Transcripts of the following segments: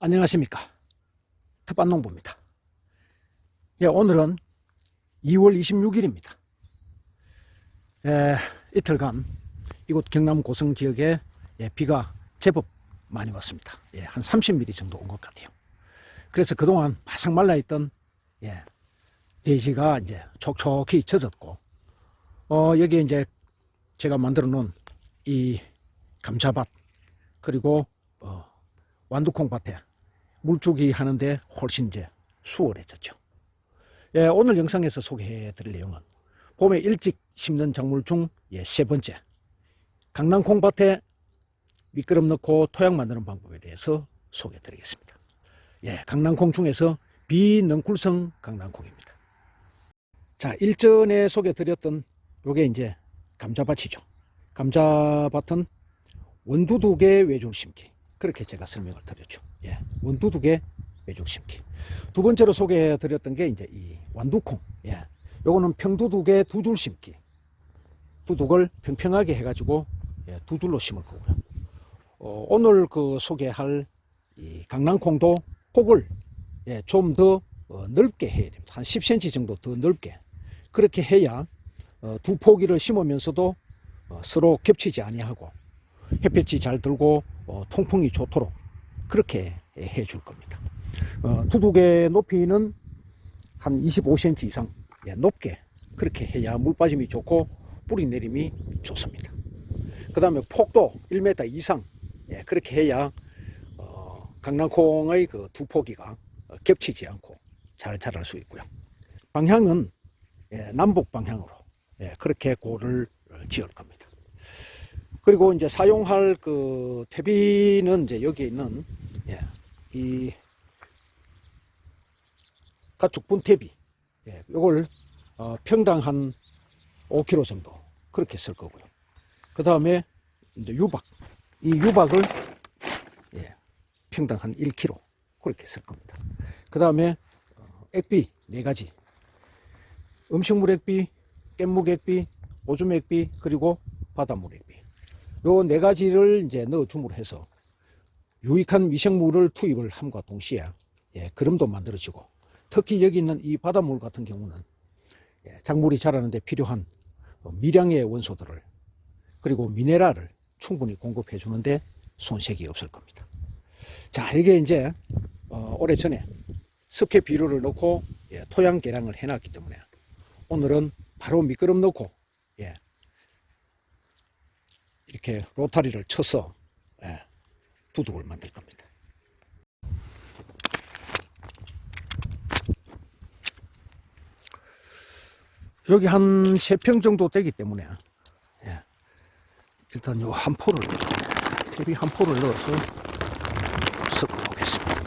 안녕하십니까. 텃밭농부입니다. 예, 오늘은 2월 26일입니다. 이틀간 이곳 경남 고성 지역에 비가 제법 많이 왔습니다. 한 30mm 정도 온 것 같아요. 그래서 그동안 바삭 말라있던 대지가 이제 촉촉히 젖었고, 여기에 이제 제가 만들어 놓은 이 감자밭, 그리고 완두콩밭에 물주기 하는데 훨씬 이제 수월해졌죠. 오늘 영상에서 소개해 드릴 내용은 봄에 일찍 심는 작물 중 세 번째, 강낭콩밭에 미끄럼 넣고 토양 만드는 방법에 대해서 소개해 드리겠습니다. 강낭콩 중에서 비넝쿨성 강낭콩입니다. 자, 일전에 소개해 드렸던 요게 이제 감자밭이죠. 감자밭은 원두둑에 외줄 심기, 그렇게 제가 설명을 드렸죠. 원두둑에 외줄 심기. 두 번째로 소개해 드렸던 게 이제 이 완두콩. 요거는 평두둑에 두 줄 심기. 두둑을 평평하게 해가지고 두 줄로 심을 거고요. 오늘 그 소개할 이 강낭콩도 폭을 좀 더 넓게 해야 됩니다. 한 10cm 정도 더 넓게. 그렇게 해야 두 포기를 심으면서도 서로 겹치지 아니하고 햇볕이 잘 들고 통풍이 좋도록 그렇게 해 줄 겁니다. 두둑의 높이는 한 25cm 이상 높게 그렇게 해야 물 빠짐이 좋고 뿌리 내림이 좋습니다. 그 다음에 폭도 1m 이상 그렇게 해야 강낭콩의 그 두 포기가 겹치지 않고 잘 자랄 수 있고요. 방향은 남북 방향으로 그렇게 고를 지을 겁니다. 그리고 이제 사용할 그 퇴비는 이제 여기에 있는 이 가축 분퇴비, 이걸 평당 한 5kg 정도 그렇게 쓸 거고요. 그 다음에 이제 유박, 이 유박을 평당 한 1kg 그렇게 쓸 겁니다. 그 다음에 액비 4가지, 음식물 액비, 깻묵 액비, 오줌 액비, 그리고 바닷물 액비, 요 4가지를 이제 넣어 줌으로 해서 유익한 미생물을 투입을 함과 동시에 거름도 만들어지고, 특히 여기 있는 이 바닷물 같은 경우는 작물이 자라는 데 필요한 미량의 원소들을 그리고 미네랄을 충분히 공급해 주는데 손색이 없을 겁니다. 자, 이게 이제 오래전에 습해 비료를 넣고 토양 개량을 해놨기 때문에 오늘은 바로 미끄럼 넣고 이렇게 로타리를 쳐서 두둑을 만들 겁니다. 여기 한 3평 정도 되기 때문에 일단 요 한 포를, 퇴비 한 포를 넣어서 섞어 보겠습니다.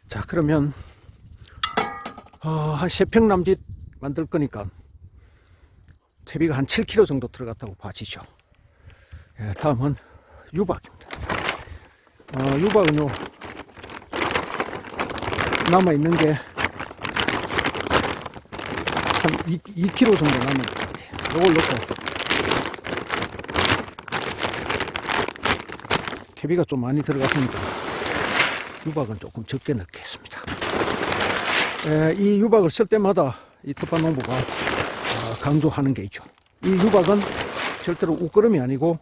자, 그러면 한 3평 남짓 만들 거니까 퇴비가 한 7kg 정도 들어갔다고 봐지죠. 다음은 유박입니다. 유박은요, 남아있는 게 한 2kg 정도 남은 것 같아요. 이걸 넣고 퇴비가 좀 많이 들어갔으니까 유박은 조금 적게 넣겠습니다. 이 유박을 쓸 때마다 이 텃밭농부가 강조하는 게 있죠. 이 유박은 절대로 우끄름이 아니고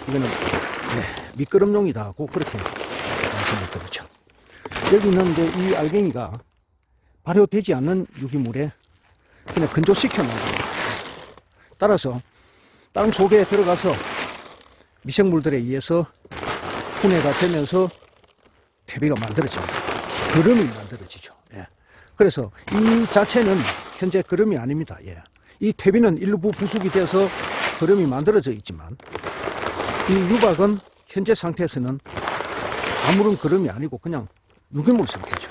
이거는 미끄럼용이다 고 그렇게 말씀을 드리죠. 여기는 이제 이 알갱이가 발효되지 않는 유기물에 그냥 건조시켜 놓은 겁니다. 따라서 땅 속에 들어가서 미생물들에 의해서 분해가 되면서 퇴비가 만들어집니다. 거름이 만들어지죠. 예. 그래서 이 자체는 현재 거름이 아닙니다. 예. 이 퇴비는 일부 부숙이 돼서 거름이 만들어져 있지만 이 유박은 현재 상태에서는 아무런 거름이 아니고 그냥 유기물 상태죠.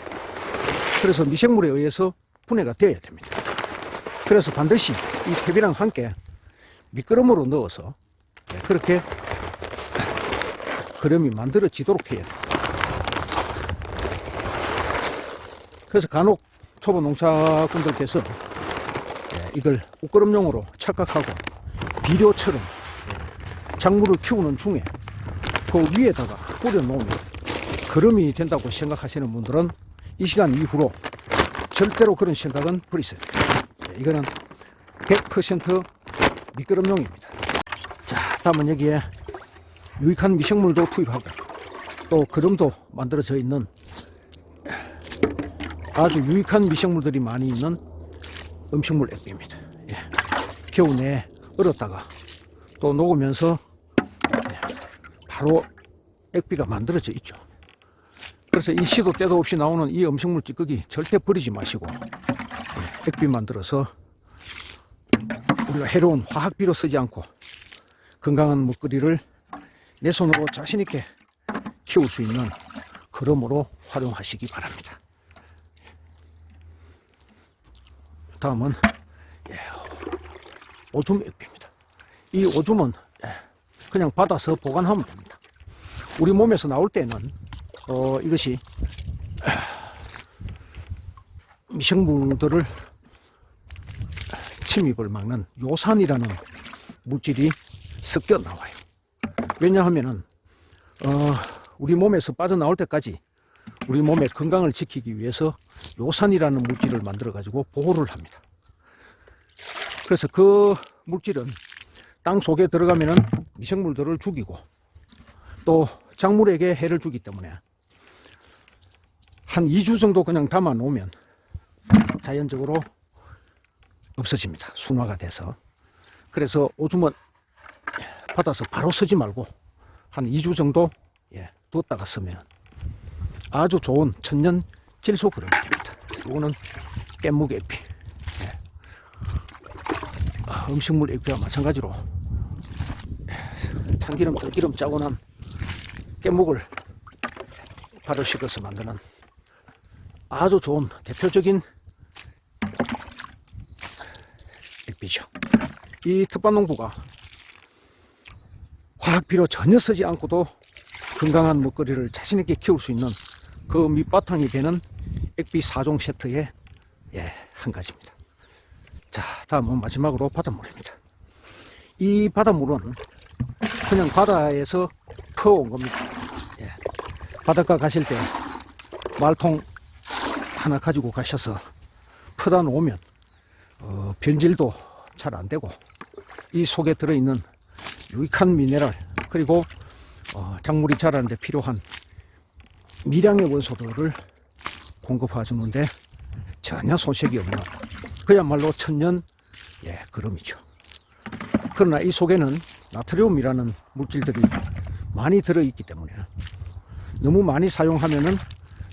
그래서 미생물에 의해서 분해가 되어야 됩니다. 그래서 반드시 이 퇴비랑 함께 미끄럼으로 넣어서 그렇게 거름이 만들어지도록 해야 돼요. 그래서 간혹 초보 농사꾼들께서 이걸 옷걸음용으로 착각하고 비료처럼 작물을 키우는 중에 그 위에다가 뿌려놓으면 거름이 된다고 생각하시는 분들은 이 시간 이후로 절대로 그런 생각은 버리세요. 이거는 100% 미끄럼용입니다. 자, 다음은 여기에 유익한 미생물도 투입하고 또 거름도 만들어져 있는 아주 유익한 미생물들이 많이 있는 음식물 액비입니다. 예. 겨우 내에 얼었다가 또 녹으면서 바로 액비가 만들어져 있죠. 그래서 이 시도 때도 없이 나오는 이 음식물 찌꺼기 절대 버리지 마시고 액비 만들어서 우리가 해로운 화학비료 쓰지 않고 건강한 먹거리를 내 손으로 자신 있게 키울 수 있는 거름으로 활용하시기 바랍니다. 다음은 오줌 액비입니다. 이 오줌은 그냥 받아서 보관하면 됩니다. 우리 몸에서 나올 때는 이것이 미생물들을 침입을 막는 요산이라는 물질이 섞여 나와요. 왜냐하면은 우리 몸에서 빠져나올 때까지 우리 몸의 건강을 지키기 위해서 요산이라는 물질을 만들어 가지고 보호를 합니다. 그래서 그 물질은 땅 속에 들어가면은 미생물들을 죽이고 또 작물에게 해를 주기 때문에 한 2주 정도 그냥 담아 놓으면 자연적으로 없어집니다. 순화가 돼서. 그래서 오줌은 받아서 바로 쓰지 말고 한 2주 정도 뒀다가 쓰면 아주 좋은 천연 질소 그릇이 됩니다. 이거는 깻묵 액비, 음식물 액비와 마찬가지로 참기름, 들기름 짜고 난 깻묵을 발효 시켜서 만드는 아주 좋은 대표적인 액비죠. 이 텃밭농부가 화학비료 전혀 쓰지 않고도 건강한 먹거리를 자신있게 키울 수 있는 그 밑바탕이 되는 액비 4종 세트의 한 가지입니다. 자, 다음은 마지막으로 바닷물입니다. 이 바닷물은 그냥 바다에서 퍼온 겁니다. 바닷가 가실 때 말통 하나 가지고 가셔서 퍼다 놓으면 변질도 잘 안 되고 이 속에 들어있는 유익한 미네랄 그리고 작물이 자라는 데 필요한 미량의 원소들을 공급해 주는데 전혀 손색이 없는 그야말로 천연 거름이죠. 그러나 이 속에는 나트륨이라는 물질들이 많이 들어있기 때문에 너무 많이 사용하면은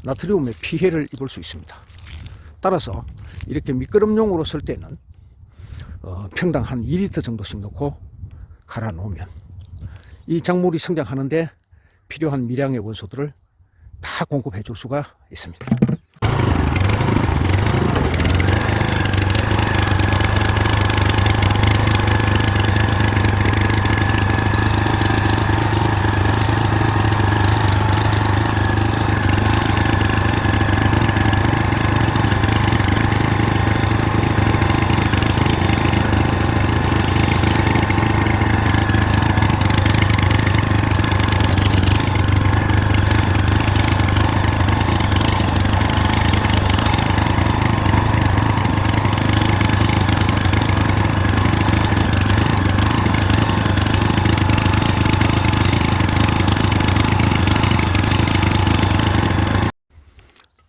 나트륨의 피해를 입을 수 있습니다. 따라서 이렇게 미끄럼용으로 쓸 때는 평당 한 2리터 정도씩 넣고 갈아 놓으면 이 작물이 성장하는데 필요한 미량의 원소들을 다 공급해 줄 수가 있습니다.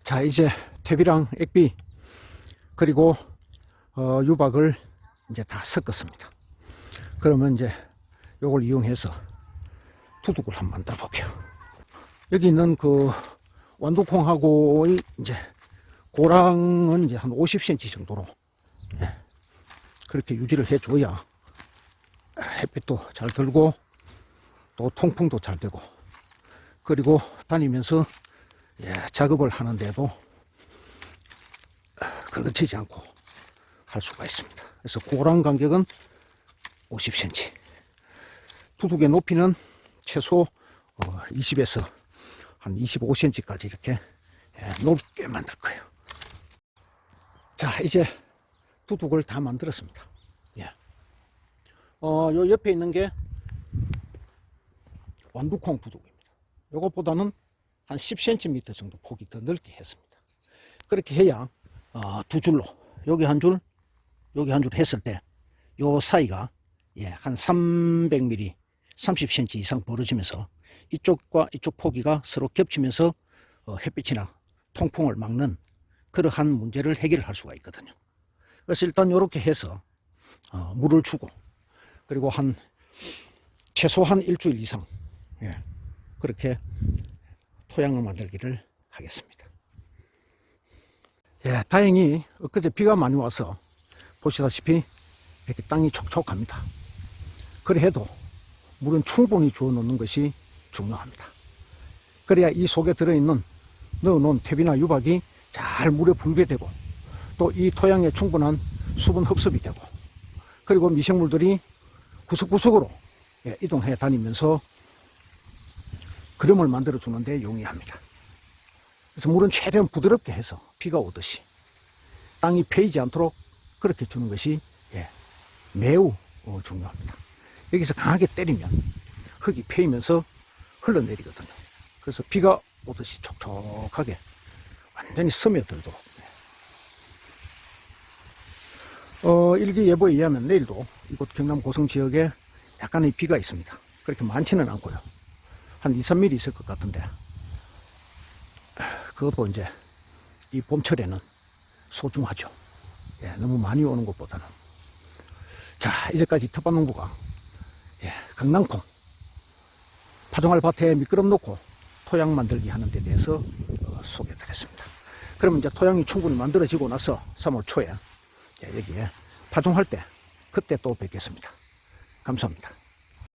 자, 이제 퇴비랑 액비 그리고 유박을 이제 다 섞었습니다. 그러면 이제 요걸 이용해서 두둑을 한번 만들어 볼게요. 여기 있는 그 완두콩하고의 이제 고랑은 이제 한 50cm 정도로 그렇게 유지를 해줘야 햇빛도 잘 들고 또 통풍도 잘 되고 그리고 다니면서 작업을 하는데도 걸거치지 않고 할 수가 있습니다. 그래서 고랑 간격은 50cm, 두둑의 높이는 최소 20에서 한 25cm까지 이렇게 높게 만들 거예요. 자, 이제 두둑을 다 만들었습니다. 요 옆에 있는 게 완두콩 두둑입니다. 요것보다는 한 10cm 정도 폭이 더 넓게 했습니다. 그렇게 해야 두 줄로 여기 한 줄, 여기 한 줄 했을 때 요 사이가 한 300mm, 30cm 이상 벌어지면서 이쪽과 이쪽 포기가 서로 겹치면서 햇빛이나 통풍을 막는 그러한 문제를 해결할 수가 있거든요. 그래서 일단 이렇게 해서 물을 주고 그리고 한 최소한 일주일 이상 그렇게 토양을 만들기를 하겠습니다. 다행히 엊그제 비가 많이 와서 보시다시피 이렇게 땅이 촉촉합니다. 그래도 물은 충분히 주어 놓는 것이 중요합니다. 그래야 이 속에 들어있는 넣어놓은 퇴비나 유박이 잘 물에 분배되고 또 이 토양에 충분한 수분 흡수이 되고 그리고 미생물들이 구석구석으로 이동해 다니면서 그림을 만들어 주는데 용이합니다. 그래서 물은 최대한 부드럽게 해서 비가 오듯이 땅이 패이지 않도록 그렇게 주는 것이 매우 중요합니다. 여기서 강하게 때리면 흙이 패이면서 흘러내리거든요. 그래서 비가 오듯이 촉촉하게 완전히 스며들도록. 일기예보에 의하면 내일도 이곳 경남 고성 지역에 약간의 비가 있습니다. 그렇게 많지는 않고요. 한 2, 3mm 있을 것 같은데 그것도 이제 이 봄철에는 소중하죠. 너무 많이 오는 것보다는. 자, 이제까지 텃밭농부가 강낭콩 파종할 밭에 미끄럼 놓고 토양 만들기 하는 데 대해서 소개해 드렸습니다. 그러면 이제 토양이 충분히 만들어지고 나서 3월 초에 여기에 파종할 때 그때 또 뵙겠습니다. 감사합니다.